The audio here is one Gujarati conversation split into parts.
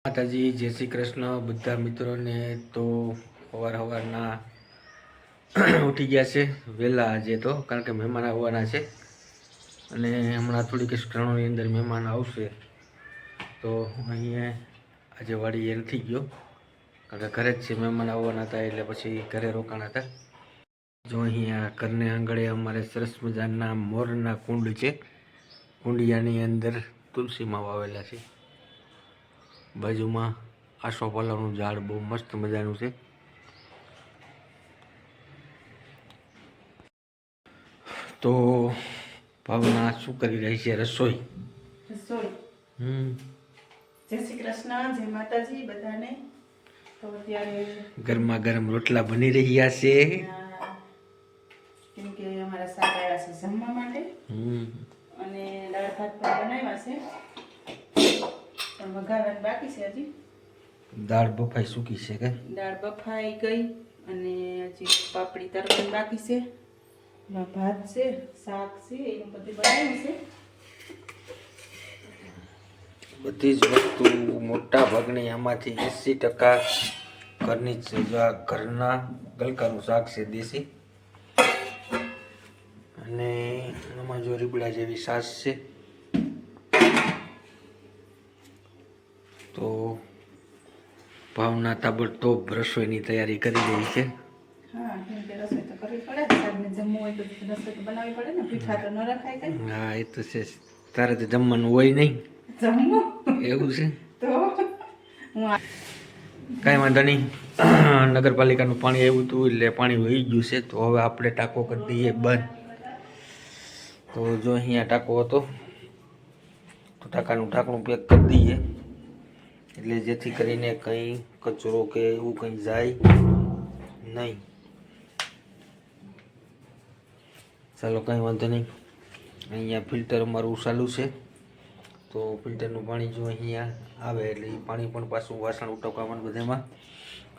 માતાજી, જય શ્રી કૃષ્ણ બધા મિત્રોને. તો સવારના ઉઠી ગયા છે વહેલા આજે તો, કારણ કે મહેમાન આવવાના છે અને હમણાં થોડીક ક્ષણોની અંદર મહેમાન આવશે. તો અહીંયા આજે વાડીએ નથી ગયો, કારણ કે ઘરે જ છે. મહેમાન આવવાના હતા એટલે પછી ઘરે રોકાણા હતા. જો અહીંયા ઘરને આંગળે અમારે સરસ મજાના મોરના કુંડ છે. કુંડિયાની અંદર તુલસીમાં વાવેલા છે. બાજુમાં આસોપાલવનું ઝાડ બહુ મસ્ત મજાનું છે. તો ભાવના શું કરી રહી છે? રસોઈ. જય શ્રી કૃષ્ણ, જય માતાજી બધાને. તો અત્યારે ગરમા ગરમ રોટલા બની રહ્યા છે, કેમ કે અમારા શાક આવ્યા છે જમવા માટે અને દાળ ભાત પણ બનાવ્યા છે, પણ વઘારવાની બાકી છે. હજી દાળ બફાઈ સૂકી છે કે? દાળ બફાઈ ગઈ અને હજી પાપડી તરવાની બાકી છે. ભાત છે, શાક છે, એવું બધું બનાવ્યું છે. બધી જ વસ્તુ મોટા ભાગની આમાંથી 80% ઘરની જ છે. જો આ ઘરના ગલકાનું શાક છે, દેશી, અને એમાં જો રીબડા જેવી છાશ છે. તો ભાવના તાબડતોબ રસોઈની તૈયારી કરી રહી છે. હા, કેમ કે રસોઈ તો કરવી પડે. સાહેબને જમવું હોય તો રસોઈ તો બનાવવી પડે ને, પીઠા તો ન રખાય કઈ. હા, એ તો છે. તારે તો જમવાનું હોય નહીં. જમવું એવું છે તો હું કાંઈ વાંધો નહીં. નગરપાલિકાનું પાણી આવ્યું હતું એટલે પાણી વહી ગયું છે. તો હવે આપણે ટાંકો કરી દઈએ બંધ. તો જો અહીંયા ટાંકો હતો તો ટાંકાનું ઢાંકણું પેક કરી દઈએ, એટલે જેથી કરીને કંઈ કચરો કે એવું કંઈ જાય નહીં. ચાલો, કંઈ વાંધો નહીં. અહીંયા ફિલ્ટર અમારું ચાલુ છે. તો ફિલ્ટરનું પાણી જો અહીંયા આવે એટલે એ પાણી પણ પાછું વાસણ ઉટકવામાં બધામાં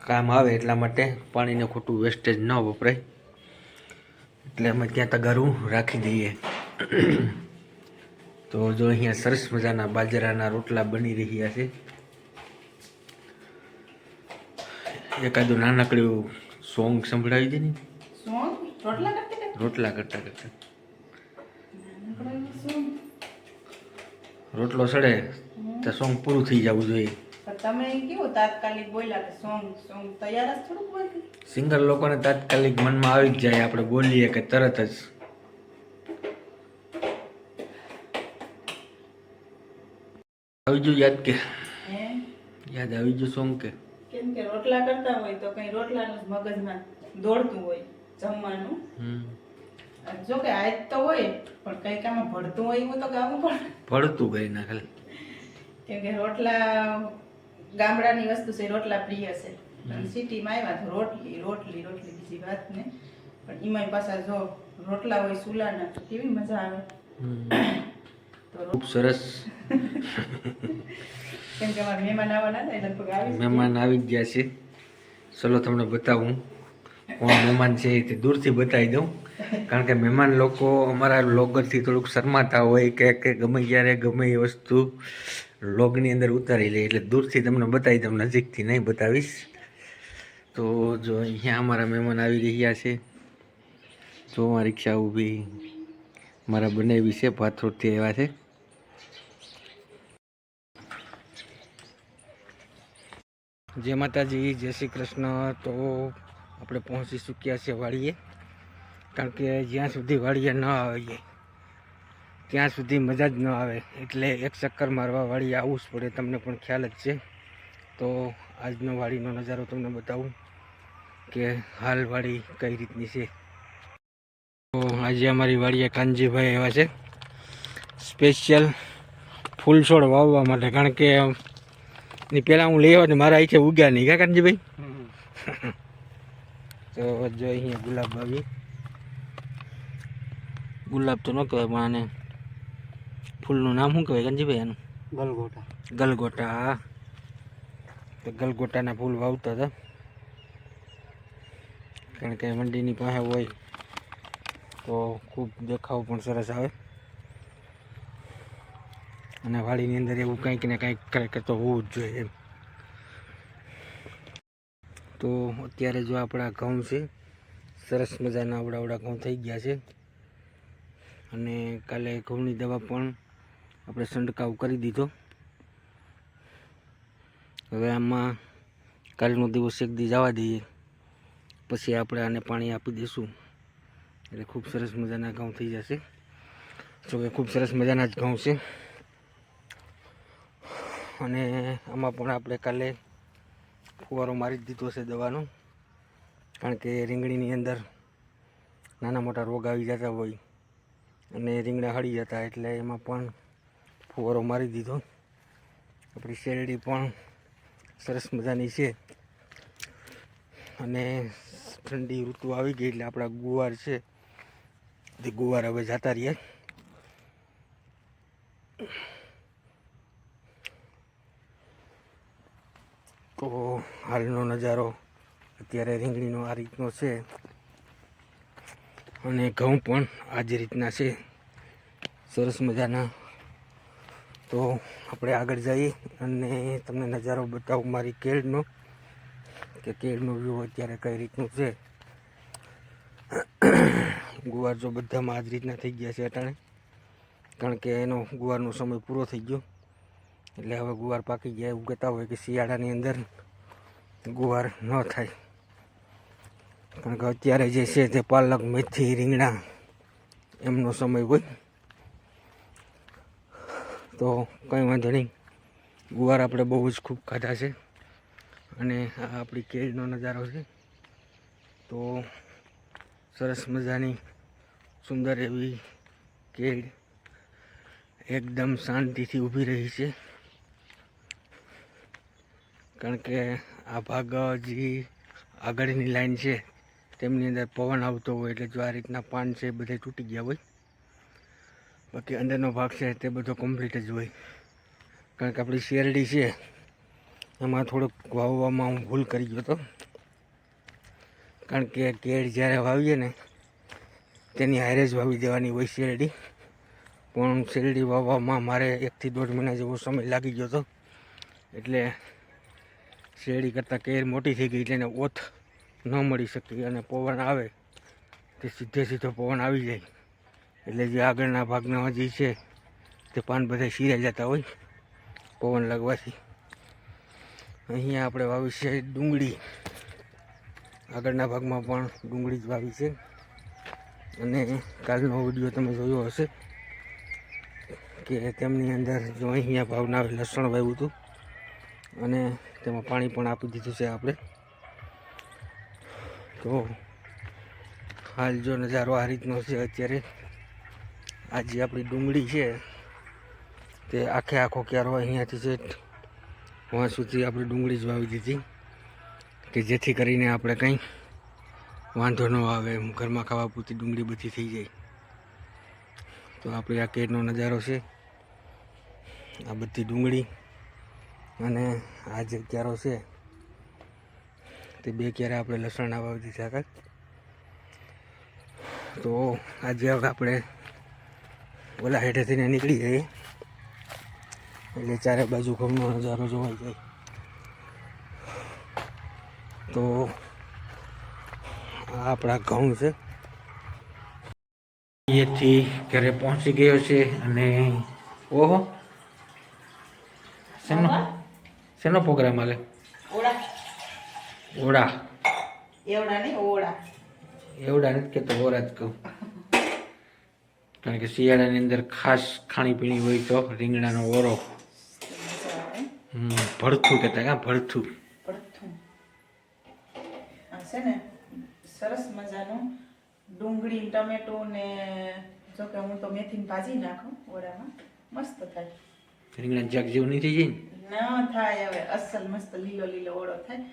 કામ આવે. એટલા માટે પાણીને ખોટું વેસ્ટેજ ન વપરાય, એટલે અમે ત્યાં તગારું રાખી દઈએ. તો જો અહીંયા સરસ મજાના બાજરાના રોટલા બની રહ્યા છે. એકાદું નાનકડું સોંગ સંભળાવી દે ને. રોટલા કરતા કરતા રોટલો સડે તો સોંગ પૂરું થઈ જવું જોઈએ. તમે કેવું તાત્કાલિક બોલ્યા કે સોંગ તૈયાર જ થોડુંક હોય. સિંગર લોકોને તાત્કાલિક મનમાં આવી જ જાય, આપણે બોલીએ કે તરત જ. આવી ગયું યાદ કે? યાદ આવી ગયું સોંગ કે? કેમ કે રોટલા કરતા હોય તો કઈ રોટલાનું મગજમાં દોડતું હોય જમવાનું. જો કે આજ તો હોય પણ કઈ કામ ભળતું હોય એવું તો ગાવું પડે. ભળતું ગઈ ના ખાલી. કેમ કે રોટલા ગામડાની વસ્તુ છે, રોટલા પ્રિય છે. સિટીમાં આવ્યા તો રોટલી રોટલી રોટલી બીજી વાત ને. પણ એમાં પાછા જો રોટલા હોય ચૂલાના તો કેવી મજા આવે. ખૂબ સરસ. કેમ કે અમારા મહેમાન આવવાના હતા, લગભગ મહેમાન આવી ગયા છે. ચલો તમને બતાવું કોણ મહેમાન છે તે દૂરથી બતાવી દઉં, કારણ કે મહેમાન લોકો અમારા લોગરથી થોડુંક શરમાતા હોય કે ગમે ત્યારે ગમે એ વસ્તુ લોગની અંદર ઉતારી લે, એટલે દૂરથી તમને બતાવી દઉં, નજીકથી નહીં બતાવીશ. તો જો અહીંયા અમારા મહેમાન આવી રહ્યા છે. જો રિક્ષા ઊભી મારા બનાવી છે, પાથરોડથી આવ્યા છે. જય માતાજી, જય શ્રી કૃષ્ણ. તો આપણે પહોંચી ચૂક્યા છે વાડીએ, કારણ કે જ્યાં સુધી વાડીએ ન આવીએ ત્યાં સુધી મજા જ ન આવે, એટલે એક ચક્કર મારવા વાડીએ આવવું જ પડે. તમને પણ ખ્યાલ જ છે. તો આજનો વાડીનો નજારો તમને બતાવું કે હાલ વાડી કઈ રીતની છે. તો આજે અમારી વાડીએ કાનજીભાઈ આવ્યા છે સ્પેશિયલ ફૂલ છોડ વાવવા માટે, કારણ કે ની પહેલાં હું લઈ આવ્યો ને મારા અહીંથી ઉગ્યા નહીં. કા કાનજીભાઈ? તો જો અહીંયા ગુલાબ આવી, ગુલાબ તો ન કહેવાય પણ આને ફૂલનું નામ શું કહેવાય કાનજીભાઈ? આનું ગલગોટા. ગલગોટા, હા. તો ગલગોટાના ફૂલ વાવતા હતા, કારણ કે મંડીની પાસે હોય તો ખૂબ દેખાવ પણ સરસ આવે. અને વાડીની અંદર એવું કંઈક ને કંઈક ખરેખર તો હોવું જ જોઈએ એમ. તો અત્યારે જો આપણા ઘઉં છે સરસ મજાના આવડા ઘઉં થઈ ગયા છે અને કાલે ઘઉંની દવા પણ આપણે છંટકાવ કરી દીધો. હવે આમાં કાલનો દિવસ એક દી જવા દઈએ, પછી આપણે આને પાણી આપી દઈશું એટલે ખૂબ સરસ મજાના ઘઉં થઈ જશે. જોકે ખૂબ સરસ મજાના જ ઘઉં છે અને આમાં પણ આપણે કાલે ફુવારો મારી જ દીધો છે દવાનો, કારણ કે રીંગણીની અંદર નાના મોટા રોગ આવી જતા હોય અને રીંગણા હળી જતા, એટલે એમાં પણ ફુવારો મારી દીધો. આપણી શેરડી પણ સરસ મજાની છે અને ઠંડી ઋતુ આવી ગઈ એટલે આપણા ગુવાર છે તે ગુવાર હવે જતા રહીએ. તો હાલનો નજારો અત્યારે રીંગણીનો આ રીતનો છે અને ઘઉં પણ આ જ રીતના છે સરસ મજાના. તો આપણે આગળ જઈએ અને તમને નજારો બતાવું મારી કેળનો, કે કેળનો વ્યૂ અત્યારે કઈ રીતનું છે. ગુવાર જો બધામાં આ જ રીતના થઈ ગયા છે અટાણે, કારણ કે એનો ગુવારનો સમય પૂરો થઈ ગયો એટલે હવે ગુવાર પાકી ગયા. એવું કહેતા હોય કે શિયાળાની અંદર ગુવાર ન થાય, કારણ કે અત્યારે જે છે તે પાલક, મેથી, રીંગણા એમનો સમય હોય. તો કંઈ વાંધો નહીં, ગુવાર આપણે બહુ જ ખૂબ ખાધા છે અને આ આપણી કેળનો નજારો છે. તો સરસ મજાની સુંદર એવી કેળ એકદમ શાંતિથી ઊભી રહી છે, કારણ કે આ ભાગ જે આગળની લાઈન છે તેમની અંદર પવન આવતો હોય એટલે જો આ રીતના પાન છે બધા તૂટી ગયા હોય, બાકી અંદરનો ભાગ છે તે બધો કમ્પ્લીટ જ હોય. કારણ કે આપણી શેરડી છે એમાં થોડુંક વાવવામાં હું ભૂલ કરી ગયો હતો, કારણ કે કેળ જ્યારે વાવીએ ને તેની હારે જ વાવી દેવાની હોય શેરડી, પણ શેરડી વાવવામાં મારે 1 થી 1.5 મહિના જેવો સમય લાગી ગયો હતો. એટલે શેરડી કરતાં કેળ મોટી થઈ ગઈ એટલે એને ઓથ ન મળી શકી અને પવન આવે તે સીધો પવન આવી જાય એટલે જે આગળના ભાગના જે છે તે પાન બધા શીરાઈ જતા હોય પવન લાગવાથી. અહીંયા આપણે વાવી છે ડુંગળી, આગળના ભાગમાં પણ ડુંગળી જ વાવી છે અને કાલનો વિડીયો તમે જોયો હશે કે તેમની અંદર જો અહીંયા ભાવના લસણ વાવ્યું હતું અને તેમાં પાણી પણ આપી દીધું છે આપણે. તો હાલ જો નજારો આ રીતનો છે અત્યારે. આ જે આપણી ડુંગળી છે તે આખો ક્યારો અહીંયાથી છે વहाँ સુધી આપણે ડુંગળી જ વાવી દીધી, કે જેથી કરીને આપણે કંઈ વાંધો ન આવે, એમ ઘરમાં ખાવા પૂરતી ડુંગળી બધી થઈ જાય. તો આપણે આ કેળનો નજારો છે, આ બધી ડુંગળી અને આ જે ક્યારો છે તે 2 ક્યારે આપણે લસણના વાવી દીધા હતા. તો આજે હવે આપણે ઓલા હેઠેથી નીકળી જઈએ એટલે ચારે બાજુ ઘઉંનો નજારો જોવાઈ જાય. તો આ આપણા ઘઉં છે, અહીંયાથી ઘરે પહોંચી ગયો છે અને ઓહો શેનો પ્રોગ્રામ હાલે? ઓળા એવડા નહીં, ઓળા. એવડા નથી કહેતો, ઓરા જ કહું, કારણ કે શિયાળાની અંદર ખાસ ખાણીપીણી હોય તો રીંગણાનો ઓરો. ભરથું કહેતા, કા ભરથું. આ છે ને સરસ મજાનું ડુંગળી, ટમેટું ને જોકે હું તો મેથીની ભાજી નાખું ઓળામાં, મસ્ત થાય. રીંગણા જાગ જેવું નહીં થઈ જાય ને? ના થાય, હવે અસલ મસ્ત લીલો લીલો ઓળો થાય.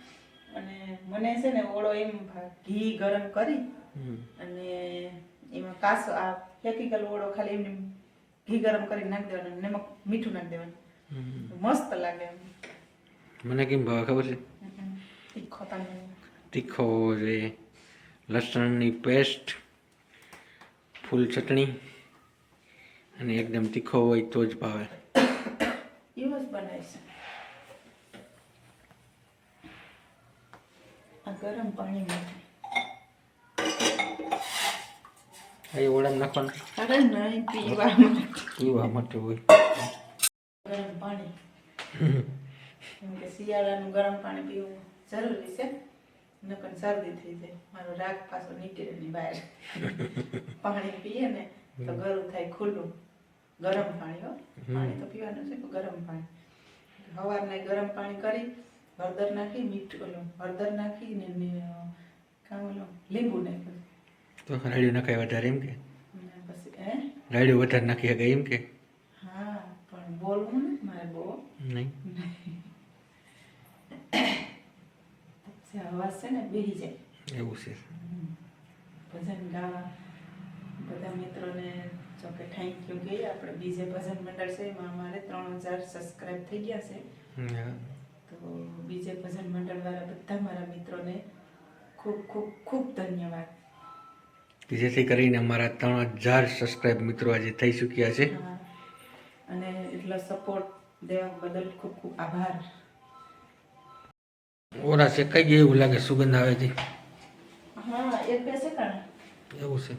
અને મને છે ને ઓળો એમ ઘી ગરમ કરી અને એમાં કાસો આ ફેંકી ગયેલો ઓળો ખાલી એમને ઘી ગરમ કરી નાખી દેવાનું, નમક મીઠું નાખી દેવાનું, મસ્ત લાગે. મને કેમ ભાવે ખબર છે? તીખો પાણી, તીખો હોવો જોઈએ, લસણની પેસ્ટ, ફૂલ ચટણી અને એકદમ તીખો હોય તો જ ભાવે. એવો જ બનાવીશ. આ ગરમ પાણીમાંથી એ ઓળામાં નાખવાનું અરે નહીં પીવામાં પીવા માટે હોય. ગરમ પાણી કેમ કે શિયાળાનું ગરમ પાણી પીવું જરૂરી છે નકર શરદી થઈ જાય મારો રાગ પાછો નીકળે ની બહાર પાણી પીએ ને તો ગરમ થાય ખુલ્લું ગરમ પાણી હો પાણી તો પીવાનું છે પણ ગરમ પાણી સવારના ગરમ પાણી કરી હળદર નાખી મીઠું હળદર નાખી ને લીંબુ નાખ્યું તો રાડ્યું નખાય વધારે એમ કે પછી રાડ્યું વધારે નાખી શકે એમ કે હા પણ બોલવું ને મારે બહુ નહીં અવાજ છે ને બેસી જાય એવું છે. ભજન ગાવા બધા મિત્રોને જોકે થેન્ક યુ કહીએ આપણે બીજે ભજન મંડળ છે એમાં અમારે 3000 સબસ્ક્રાઇબ થઈ ગયા છે હા. તો બીજે ભજન મંડળ વાળા બધા મારા મિત્રોને ખૂબ ખૂબ ખૂબ ધન્યવાદ. જેથી કરીને અમારા 3000 સબસ્ક્રાઇબ મિત્રો આજે થઈ ચૂક્યા છે. હા અને એટલો સપોર્ટ દેવા બદલ ખૂબ ખૂબ આભાર. ઓરા શેકાઈ ગયા એવું લાગે સુગંધ આવે છે. હા એક બે સેકન્ડ એવું છે.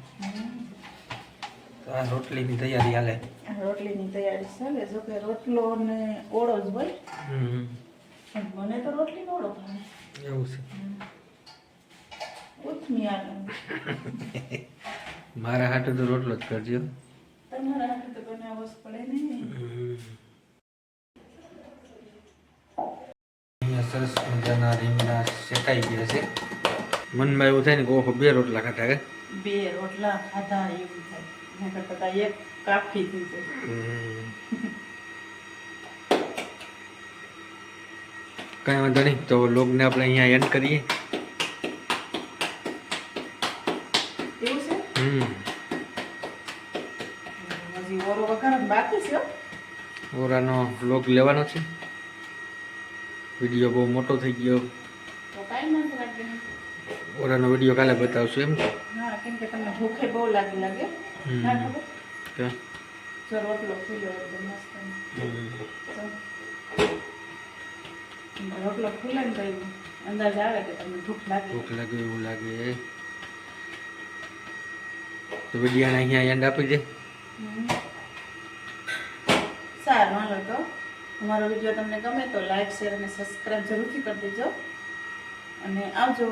તો આ રોટલીની તૈયારી હાલે. રોટલીની તૈયારી ચાલે જો કે રોટલો ને ઓળો જ હોય પણ મને તો રોટલી નો ઓળો ભાવે એવું છે. ઉથમી આવે મારા હાટે તો રોટલો જ કરજો. તમારા હાથે તો બનાવવો જ પડે ને. અહીંયા સરસ મજાના રીંગણા શેકાઈ ગયા છે. મનમાં એવું થાય ને કે ઓહો 2 રોટલા ખાધા કે 2 રોટલા ખાધા એવું થાય નકર કરતા એક કાફી થઈ જાય. કઈ વાંધો નહીં તો લોગને આપણે અહીંયા એન્ડ કરીએ. એવું છે હજી ઓરો વઘારવાનું બાકી છે હો. ઓરાનો લોગ લેવાનો છે. વિડીયો બહુ મોટો થઈ ગયો. તો કાંઈ વાંધો લાગે નહીં. ઓરાનો વિડીયો કાલે બતાવશું એમ. હા કેમ કે તમને ભૂખે બહુ લાગે ના ખબર કે જો રોટલો ફૂલ્યો એકદમ મસ્ત રોટલો ફૂલે ને તો અંદાજ આવે કે તમને ભૂખ લાગે એવું લાગે તો વિડીયોને અહીંયા એન્ડ આપી દે. સારું હાલો તો અમારો વિડીયો તમને ગમે તો લાઈક શેર અને સબસ્ક્રાઈબ જરૂરથી કરી દેજો અને આવજો.